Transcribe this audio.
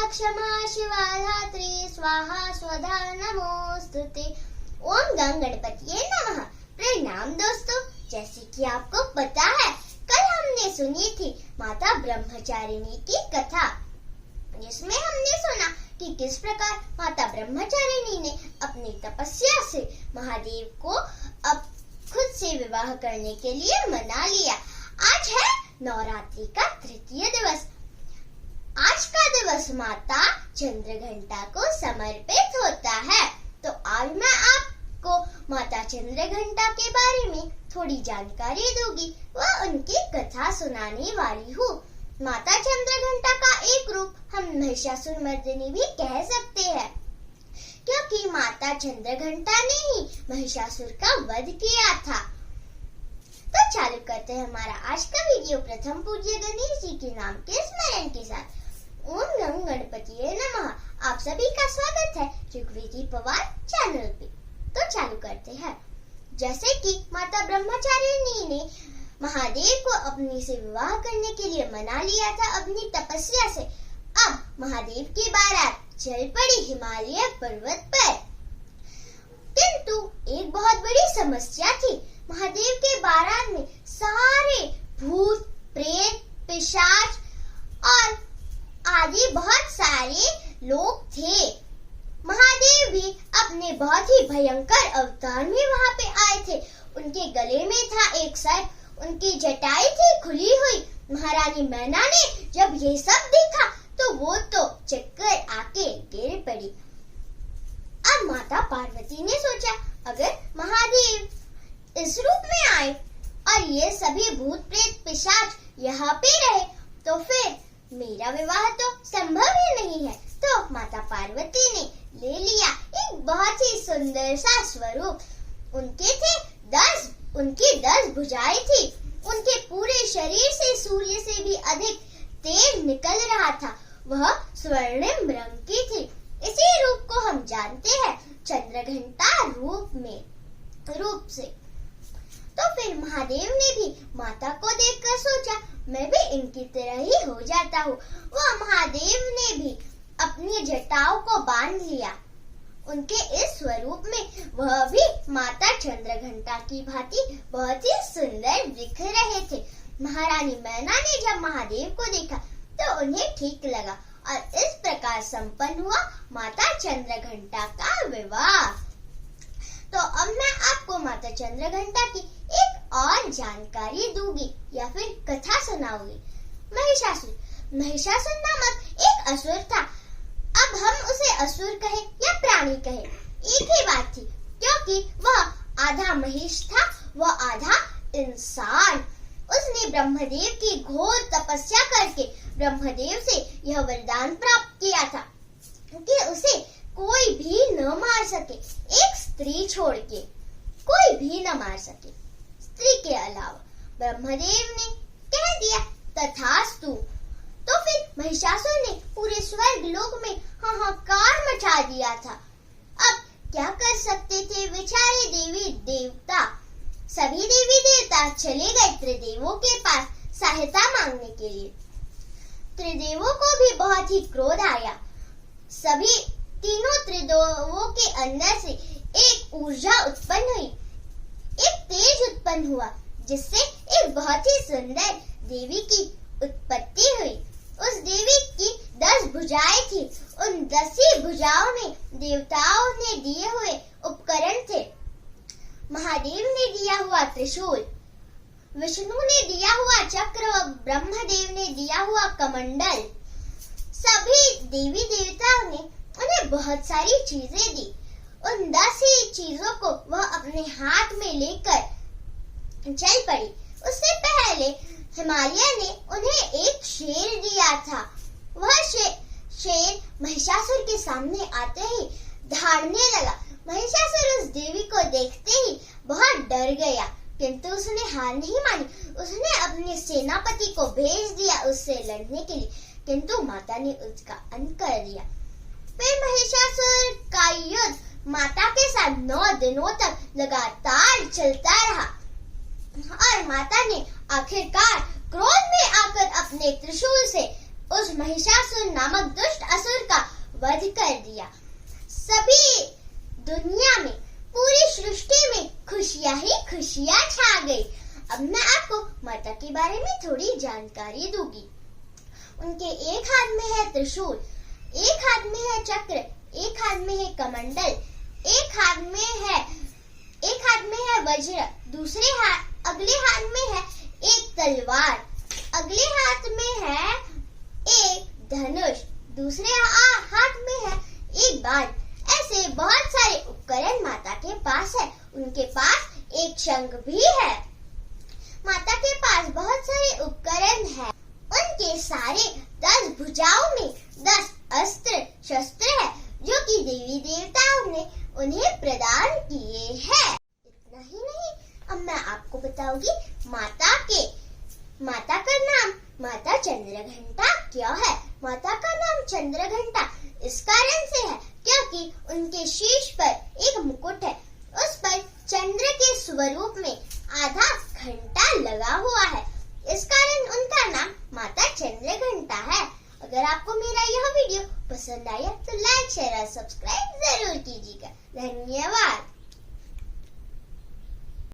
क्षमा शिवा धात्री स्वाहा स्वधा नमोस्तुते। ओम गं गणपतिये नमः। प्रणाम दोस्तों, जैसे कि आपको पता है कल हमने सुनी थी माता ब्रह्मचारिणी की कथा, जिसमें हमने सुना कि किस प्रकार माता ब्रह्मचारिणी ने अपनी तपस्या से महादेव को अब खुद से विवाह करने के लिए मना लिया। आज है नवरात्रि का तृतीय दिवस। आज का दिवस माता चंद्रघंटा को समर्पित होता है। तो आज मैं आपको माता चंद्रघंटा के बारे में थोड़ी जानकारी दूंगी व उनकी कथा सुनाने वाली हूँ। माता चंद्रघंटा का एक रूप हम महिषासुरमर्दिनी भी कह सकते हैं, क्योंकि माता चंद्रघंटा ने ही महिषासुर का वध किया था। तो चालू करते हैं हमारा आज का वीडियो प्रथम पूज्य गणेश जी के नाम के स्मरण के साथ। ओम नमो गणपतिये नमः। आप सभी का स्वागत है ऋग्वेदी पवार चैनल पे। तो चालू करते हैं। जैसे कि माता ब्रह्मचारिणी ने महादेव को अपने से विवाह करने के लिए मना लिया था अपनी तपस्या से, अब महादेव की बारात चल पड़ी हिमालय पर्वत पर। किंतु एक बहुत बड़ी समस्या थी। महादेव के बारात में सारे भूत, प्रेत, पिशाच और आदि बहुत सारे लोग थे। महादेव भी अपने बहुत ही भयंकर अवतार में वहाँ पे आए थे। उनके गले में था एक सर्प, उनकी जटाई थी खुली हुई। महारानी मैना ने जब ये सब देखा तो वो तो चक्कर आके गिर पड़ी। अब माता पार्वती ने सोचा, अगर महादेव इस रूप में आए और ये सभी भूत प्रेत पिशाच यहाँ पे रहे तो फिर मेरा विवाह तो संभव ही नहीं है। तो माता पार्वती ने ले लिया एक बहुत ही सुंदर सा स्वरूप। उनकी 10 भुजाएं थी। उनके पूरे शरीर से सूर्य से भी अधिक तेज निकल रहा था। वह स्वर्णिम रंग की थी। इसी रूप को हम जानते हैं चंद्रघंटा रूप से। तो फिर महादेव ने भी माता को देखकर सोचा, मैं भी इनकी तरह ही हो जाता हूँ। वह महादेव ने भी अपनी जटाओं को बांध लिया। उनके इस स्वरूप में वह भी माता चंद्रघंटा की भांति बहुत ही सुंदर दिख रहे थे। महारानी मैना ने जब महादेव को देखा तो उन्हें ठीक लगा और इस प्रकार संपन्न हुआ माता चंद्रघंटा का विवाह। तो अब मैं आपको माता चंद्रघंटा की एक और जानकारी दूंगी या फिर कथा सुनाऊंगी। महिषासुर नामक एक असुर था। अब हम उसे असुर कहे या प्राणी कहे, एक ही बात थी, क्योंकि वह आधा महिष था व आधा इंसान। उसने ब्रह्मदेव की घोर तपस्या करके ब्रह्मदेव से यह वरदान प्राप्त किया था कि उसे कोई भी न मार सके, एक स्त्री छोड़ के कोई भी न मार सके। स्त्री के अलावा ब्रह्मदेव ने कह दिया तथास्तु। तो फिर महिषासुर ने पूरे स्वर्ग लोक में हाहाकार मचा दिया था। अब क्या कर सकते थे बेचारे देवी देवता। सभी देवी देवता चले गए त्रिदेवों के पास सहायता मांगने के लिए। त्रिदेवों को भी बहुत ही क्रोध आया। सभी तीनों त्रिदेवों के अंदर से एक ऊर्जा उत्पन्न हुई, एक तेज उत्पन्न हुआ, जिससे एक बहुत ही सुंदर देवी की उत्पत्ति हुई। उस देवी की 10 भुजाएं थी। उन 10 ही भुजाओं में देवताओं ने दिए हुए उपकरण थे। महादेव ने दिया हुआ त्रिशूल, विष्णु ने दिया हुआ चक्र व ब्रह्मदेव ने दिया हुआ कमंडल। सभी देवी देवताओं ने उन्हें बहुत सारी चीजें दी। उन 10 ही चीजों को वह अपने हाथ में लेकर चल पड़ी। उससे पहले हिमालय ने उन्हें एक शेर दिया था। वह शेर महिषासुर के सामने आते ही दहाड़ने लगा। महिषासुर उस देवी को देखते ही बहुत डर गया, किंतु उसने हार नहीं मानी। उसने अपने सेनापति को भेज दिया उससे लड़ने के लिए, किंतु माता ने उसका अंत कर दिया। फिर महिषासुर का युद्ध माता के साथ 9 दिनों तक लगातार चलता रहा और माता ने आखिरकार क्रोध में आकर अपने त्रिशूल से उस महिषासुर नामक दुष्ट असुर का वध कर दिया। सभी दुनिया में, पूरी सृष्टि में खुशियां ही खुशियां छा गई। अब मैं आपको माता के बारे में थोड़ी जानकारी दूंगी। उनके एक हाथ में है त्रिशूल, एक हाथ में है चक्र, एक हाथ में है कमंडल, एक हाथ में है वज्र, अगले हाथ में है एक तलवार, अगले हाथ में है एक धनुष, दूसरे हाथ में है एक बाण। ऐसे बहुत सारे उपकरण माता के पास है। उनके पास एक शंख भी है। माता के पास बहुत सारे उपकरण है। उनके सारे 10 भुजाओं में 10 अस्त्र शस्त्र है, जो कि देवी देवताओं ने उन्हें प्रदान किए हैं। इतना ही नहीं, अब मैं आपको बताऊंगी माता का नाम माता चंद्रघंटा क्यों है। माता का नाम चंद्रघंटा इस कारण से है क्योंकि उनके शीश पर एक मुकुट है, उस पर चंद्र के स्वरूप में आधा घंटा लगा हुआ है। इस कारण उनका नाम माता चंद्रघंटा है। अगर आपको मेरा यह वीडियो पसंद आया तो लाइक, शेयर और सब्सक्राइब जरूर कीजिएगा। धन्यवाद।